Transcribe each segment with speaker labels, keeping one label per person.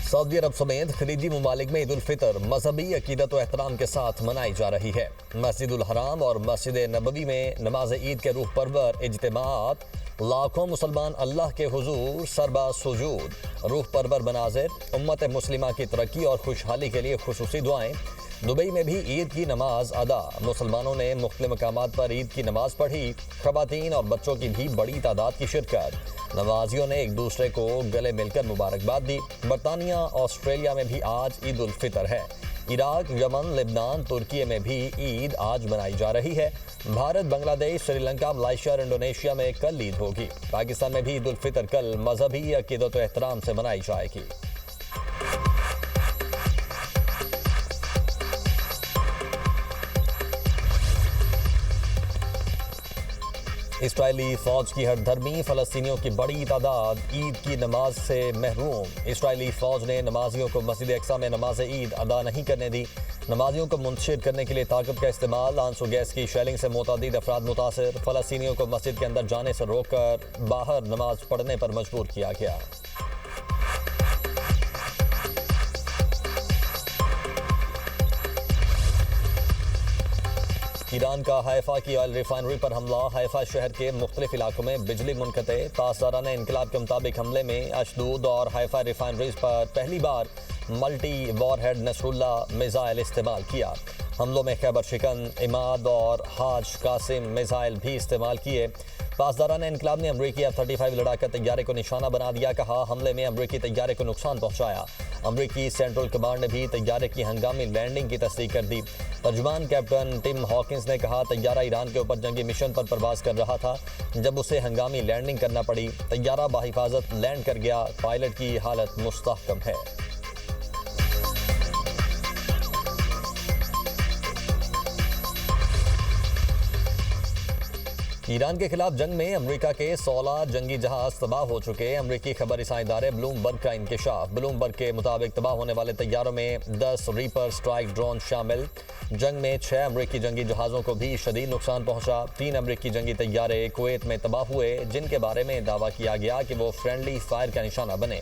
Speaker 1: Saudi अरब समेत खलीजी ममालिक में ईद उल फितर मजहबी अकीदत व एहतराम के साथ मनाई जा रही है। मस्जिदुल हराम और मस्जिद नबवी में नमाज ईद के रूह परवर इज्तिमात, लाखों मुसलमान अल्लाह के हुजूर सरबा सुजूद, रूह परवर मनाजिर, उम्मत मुस्लिमा की तरक्की और खुशहाली के लिए खुसूसी दुआएं। दुबई में भी ईद की नमाज अदा, मुसलमानों ने मुख्तलिफ मकामात पर ईद की नमाज पढ़ी। खवातीन और बच्चों की भी बड़ी तादाद की शिरकत। नमाजियों ने एक दूसरे को गले मिलकर मुबारकबाद दी। बरतानिया, ऑस्ट्रेलिया में भी आज ईद उल फितर है। इराक, यमन, लेबनान, तुर्की में भी ईद आज मनाई जा रही है। भारत, बांग्लादेश, श्रीलंका, मलेशिया और इंडोनेशिया में कल ईद होगी। पाकिस्तान में भी ईद उल फितर कल मजहबी अकीदत व एहतराम से मनाई जाएगी। इसराइली फौज की हरधर्मी, फलस्तीनियों की बड़ी तादाद ईद की नमाज से महरूम। इसराइली फौज ने नमाजियों को मस्जिद अक्सा में नमाज ईद अदा नहीं करने दी। नमाजियों को मुंतशिर करने के लिए ताकत का इस्तेमाल, आंसू गैस की शेलिंग से मुतअद्दिद अफराद मुतासिर। फलस्तीनियों को मस्जिद के अंदर जाने से रोककर बाहर नमाज पढ़ने पर मजबूर किया गया। ईरान का हैफा की ऑयल रिफाइनरी पर हमला, हैफा शहर के मुख्तलिफ इलाकों में बिजली मुनक़ते। पासदारान इनकलाब के मुताबिक हमले में अशदूद और हैफा रिफाइनरीज पर पहली बार मल्टी वॉरहेड नसरुल्लाह मिसाइल इस्तेमाल किया। हमलों में खैबर शिकन, इमाद और हाज कासिम मिसाइल भी इस्तेमाल किए। पासदारान इनकलाब ने अमरीकी F-35 लड़ाकर तैयारे को निशाना बना दिया। कहा, हमले में अमरीकी तैयारे को नुकसान पहुंचाया। अमरीकी सेंट्रल कमांड ने भी तैयारे की हंगामी लैंडिंग की तस्दीक कर दी। तर्जुमान कैप्टन टिम हॉकिंस ने कहा, तैयारा ईरान के ऊपर जंगी मिशन पर परवाज कर रहा था जब उसे हंगामी लैंडिंग करना पड़ी। तैयारा बाहिफाजत लैंड कर गया। पायलट की हालत मुस्तहकम है। ईरान के खिलाफ जंग में अमेरिका के 16 जंगी जहाज तबाह हो चुके। अमेरिकी खबर रसाई इदारे ब्लूमबर्ग का इंकशाफ। ब्लूमबर्ग के मुताबिक तबाह होने वाले तैयारों में 10 रीपर स्ट्राइक ड्रोन शामिल। जंग में 6 अमेरिकी जंगी जहाज़ों को भी शदीद नुकसान पहुंचा। 3 अमेरिकी जंगी तैयारे कुवैत में तबाह हुए, जिनके बारे में दावा किया गया कि वो फ्रेंडली फायर का निशाना बने।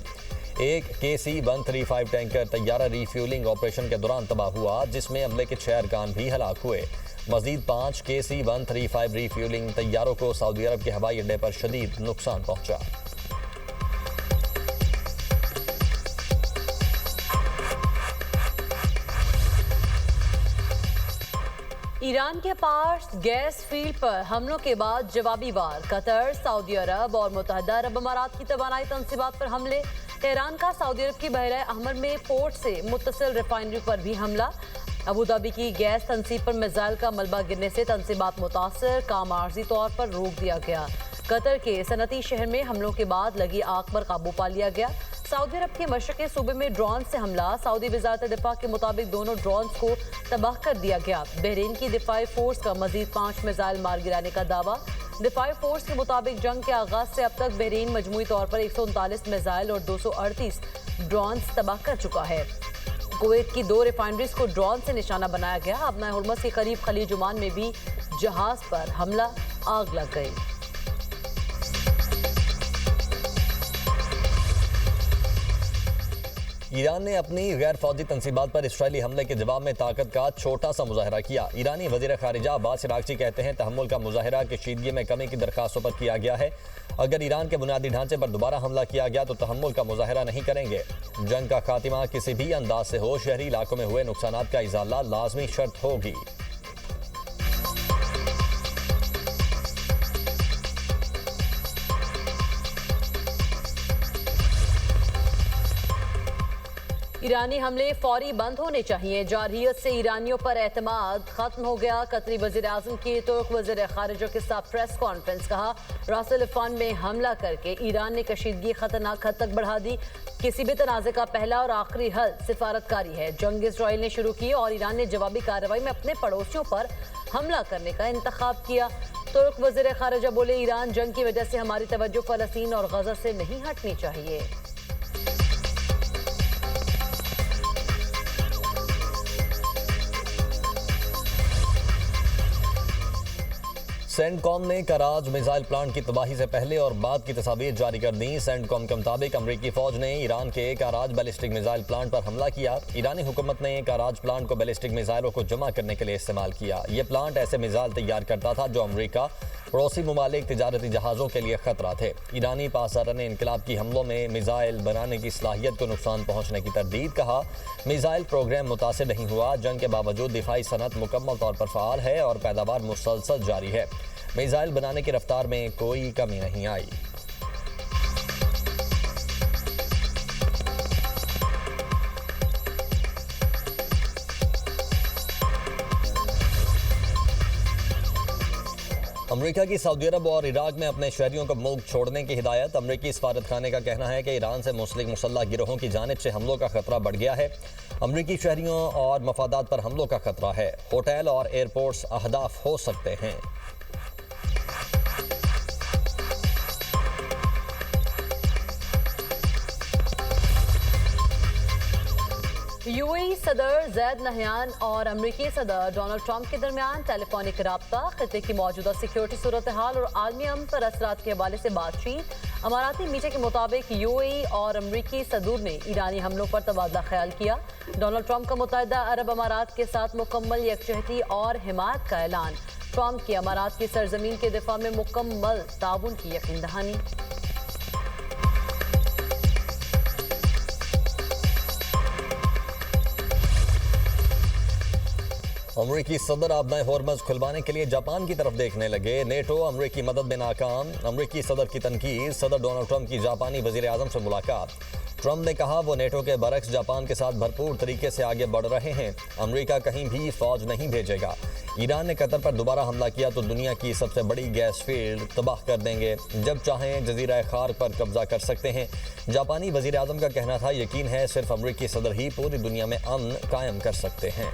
Speaker 1: एक KC-135 टैंकर तैयारा रिफ्यूलिंग ऑपरेशन के दौरान तबाह हुआ, जिसमें अमले के 6 अरकान भी हलाक हुए। मजीद 5 KC-135 रिफ्यूलिंग तैयारों को सऊदी अरब के हवाई अड्डे पर शदीद नुकसान पहुंचा।
Speaker 2: ईरान के पास गैस फील्ड पर हमलों के बाद जवाबी वार। कतर, सऊदी अरब और मुत्तहिदा अरब अमारात की तवानाई तंसीबात पर हमले। तेहरान का सऊदी अरब की बहरा अहमर में पोर्ट से मुत्तसिल रिफाइनरी पर भी हमला। अबू धाबी की गैस तंसीब पर मिसाइल का मलबा गिरने से तंसीबात मुतासर, काम आर्जी तौर पर रोक दिया गया। कतर के सनती शहर में हमलों के बाद लगी आग पर काबू पा लिया गया। सऊदी अरब के मशरक़ी सूबे में ड्रोन से हमला। सऊदी वज़ारत दिफा के मुताबिक दोनों ड्रोन को तबाह कर दिया गया। बहरीन की दिफाई फोर्स का मजीद 5 मिसाइल मार गिराने का दावा। दिफाई फोर्स के मुताबिक जंग के आगाज से अब तक बहरीन मजमूई तौर पर 139 मिसाइल और 238 ड्रोन तबाह कर चुका है। कुवैत की 2 रिफाइनरीज को ड्रोन से निशाना बनाया गया। अबना हुर्मस के करीब खलीज ओमान में भी जहाज पर हमला, आग लग गई।
Speaker 1: ईरान ने अपनी गैर फौजी तंसीबात पर इसराइली हमले के जवाब में ताकत का छोटा सा मुजाहरा किया। ईरानी वजीर खारिजा अब्बास अरागची कहते हैं, तहम्मुल का मुजाहरा कशीदगी में कमी की दरखास्तों पर किया गया है। अगर ईरान के बुनियादी ढांचे पर दोबारा हमला किया गया तो तहम्मुल का मुजाहरा नहीं करेंगे। जंग का खात्मा किसी भी अंदाज से हो, शहरी इलाकों में हुए नुकसानात का इजाला लाजमी शर्त होगी।
Speaker 2: ईरानी हमले फौरी बंद होने चाहिए। जारहियत से ईरानियों पर एतमाद खत्म हो गया। कतरी वज़ीर आज़म की तुर्क वज़ीर खारिजा के साथ प्रेस कॉन्फ्रेंस। कहा, रास अल अफ़ान में हमला करके ईरान ने कशीदगी खतरनाक हद तक बढ़ा दी। किसी भी तनाज़े का पहला और आखिरी हल सिफारतकारी है। जंग इसराइल ने शुरू की और ईरान ने जवाबी कार्रवाई में अपने पड़ोसियों पर हमला करने का इंतखाब किया। तुर्क वज़ीर खारिजा बोले, ईरान जंग की वजह से हमारी तवज्जो फ़लस्तीन और गज़ा से नहीं हटनी चाहिए।
Speaker 1: सेंटकॉम ने कराज मिसाइल प्लांट की तबाही से पहले और बाद की तस्वीर जारी कर दी। सेंटकॉम के मुताबिक अमरीकी फौज ने ईरान के कराज बैलिस्टिक मिसाइल प्लांट पर हमला किया। ईरानी हुकूमत ने कराज प्लांट को बैलिस्टिक मिसाइलों को जमा करने के लिए इस्तेमाल किया। ये प्लांट ऐसे मिसाइल तैयार करता था जो अमरीका पड़ोसी ममालिक तिजारती जहाज़ों के लिए खतरा थे। ईरानी पासदारान ने इनकलाब की हमलों में मिसाइल बनाने की सलाहियत को नुकसान पहुंचने की तरदीद कहा। मिसाइल प्रोग्राम मुतासिर नहीं हुआ। जंग के बावजूद दिफाई सनत मुकम्मल तौर पर फ़ाल है और पैदावार मुसलसल जारी है। मिसाइल बनाने की रफ्तार में कोई कमी नहीं आई। अमेरिका की सऊदी अरब और इराक में अपने शहरियों को मुल्क छोड़ने की हिदायत। अमेरिकी सफारत खाने का कहना है कि ईरान से मुस्लिम मुसल्लह गिरोहों की जानिब से हमलों का खतरा बढ़ गया है। अमेरिकी शहरियों और मफादात पर हमलों का खतरा है। होटल और एयरपोर्ट्स अहदाफ हो सकते हैं।
Speaker 2: यूएई सदर जैद नहयान और अमरीकी सदर डोनाल्ड ट्रंप के दरमियान टेलीफोनिक रब्ता, खित्ते की मौजूदा सिक्योरिटी सूरत हाल और आलमी अमन पर असरात के हवाले से बातचीत। अमाराती मीडिया के मुताबिक यूएई और अमरीकी सदूर ने ईरानी हमलों पर तबादला ख्याल किया। डोनाल्ड ट्रंप का मुत्तहिदा अरब अमारात के साथ मुकम्मल यकजहती और हिमायत का ऐलान। ट्रंप की अमारात की सरजमीन के दिफा में मुकम्मल ताउन की यकीन दहानी।
Speaker 1: अमरीकी सदर आबनाए होर्मज खुलवाने के लिए जापान की तरफ देखने लगे। नेटो अमरीकी मदद में नाकाम। अमरीकी सदर की तनकीद। सदर डोनाल्ड ट्रंप की जापानी वजीर आजम से मुलाकात। ट्रंप ने कहा वो नेटो के बरक्स जापान के साथ भरपूर तरीके से आगे बढ़ रहे हैं। अमरीका कहीं भी फौज नहीं भेजेगा। ईरान ने कतर पर दोबारा हमला किया तो दुनिया की सबसे बड़ी गैस फील्ड तबाह कर देंगे। जब चाहें जजीरा खार्क पर कब्जा कर सकते हैं। जापानी वजीर आजम का कहना था यकीन है सिर्फ अमरीकी सदर ही पूरी दुनिया में अमन कायम कर सकते हैं।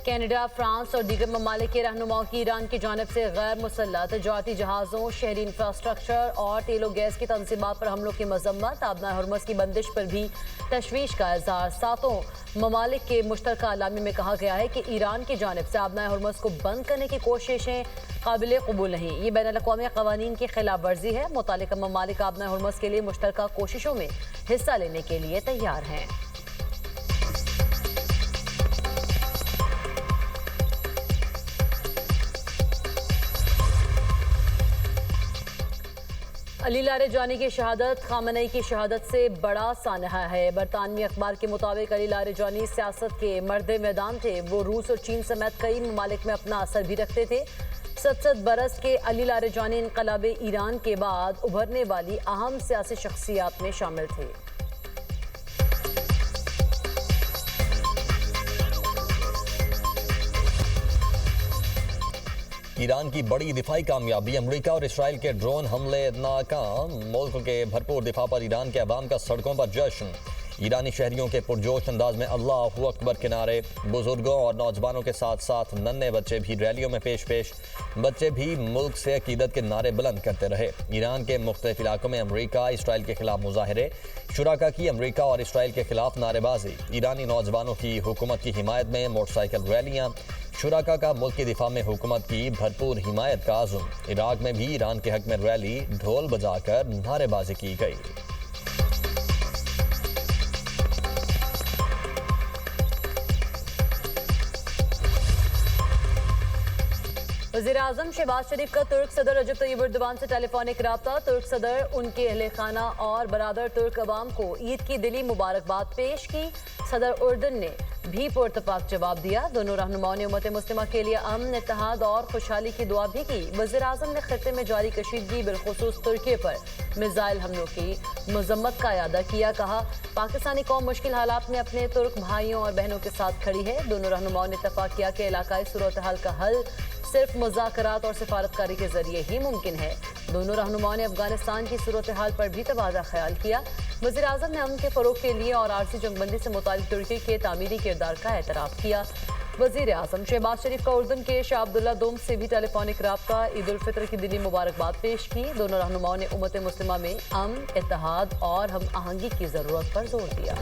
Speaker 2: कनाडा, फ्रांस और दीगर ममालिक के रहनुमाओं की ईरान की जानिब से गैर मुसल्लह तजारती जहाज़ों, शहरी इंफ्रास्ट्रक्चर और तेल और गैस की तनसीबात पर हमलों की मजम्मत। आबनाए हुर्मुज़ की बंदिश पर भी तशवीश का इजहार। सातों ममालिक के मुश्तरका अलामी में कहा गया है कि ईरान की जानिब से आबनाए हुर्मुज़ को बंद करने की कोशिशें काबिल कबूल नहीं। ये बैनुल-अक़वामी क़वानीन की खिलाफ वर्जी है। मुतालिका ममालिक आबनाए हुर्मुज़ के लिए मुश्तरका कोशिशों में हिस्सा लेने के लिए तैयार हैं। अली लारेजानी की शहादत खामनेई की शहादत से बड़ा सानहा है। बरतानवी अखबार के मुताबिक अली लारेजानी सियासत के मर्दे मैदान थे। वो रूस और चीन समेत कई ममालिक में अपना असर भी रखते थे। 67 बरस के अली लारेजानी इनकलाबे ईरान के बाद उभरने वाली अहम सियासी शख्सियात में शामिल थे।
Speaker 1: ईरान की बड़ी दिफाई कामयाबी। अमेरिका और इसराइल के ड्रोन हमले नाकाम। मुल्क के भरपूर दिफा पर ईरान के अवाम का सड़कों पर जश्न। ईरानी शहरियों के पुरजोश अंदाज में अल्लाहू अकबर के नारे। बुजुर्गों और नौजवानों के साथ साथ नन्हे बच्चे भी रैलियों में पेश बच्चे भी मुल्क से अकीदत के नारे बुलंद करते रहे। ईरान के मुख्तलिफ इलाकों में अमेरिका इसराइल के खिलाफ मुजाहरे। शुराका की अमेरिका और इसराइल के खिलाफ नारेबाजी। ईरानी नौजवानों की हुकूमत की हिमायत में मोटरसाइकिल रैलियाँ। शुराका का मुल्क की दिफा में हुकूमत की भरपूर हिमायत का आज़म। इराक में भी ईरान के हक में रैली ढोल बजाकर नारेबाजी की गई।
Speaker 2: वज़ीर-ए-आज़म शहबाज शरीफ का तुर्क सदर रजब तय्यब एर्दोगान से टेलीफोनिक रब्ता। तुर्क सदर उनके अहले खाना और बरादर तुर्क अवाम को ईद की दिली मुबारकबाद पेश की। सदर उर्दन ने भी पुरतफाक जवाब दिया। दोनों रहनुमाओं ने उम्मत मुस्लिमा के लिए अमन, इत्तेहाद और खुशहाली की दुआ भी की। वज़ीर-ए-आज़म ने खित्ते में जारी कशीदगी बिलखुसूस तुर्की पर मिसाइल हमलों की मजम्मत का इयादा किया। कहा पाकिस्तानी कौम मुश्किल हालात में अपने तुर्क भाइयों और बहनों के साथ खड़ी है। दोनों रहनुमाओं ने इत्तफाक किया कि इलाकाई सूरत हाल का हल सिर्फ मुज़ाकरात और सिफारतकारी के जरिए ही मुमकिन है। दोनों रहनुमाओं ने अफगानिस्तान की सूरत हाल पर भी तबादला ख्याल किया। वज़ीर-ए-आज़म ने अमन के फ़रोग़ के लिए और आरसी जंगबंदी से मुतालिक तुर्की के तामीरी किरदार का एतराफ़ किया। वजीर आजम शहबाज शरीफ का उर्दन के शाह अब्दुल्ला दोम से भी टेलीफोनिक राब्ता ईद उल फितर की दिली मुबारकबाद पेश की। दोनों रहनुमाओं ने उम्मत मुस्लिमा में अमन, इत्तेहाद और हम आहंगी की जरूरत पर जोर दिया।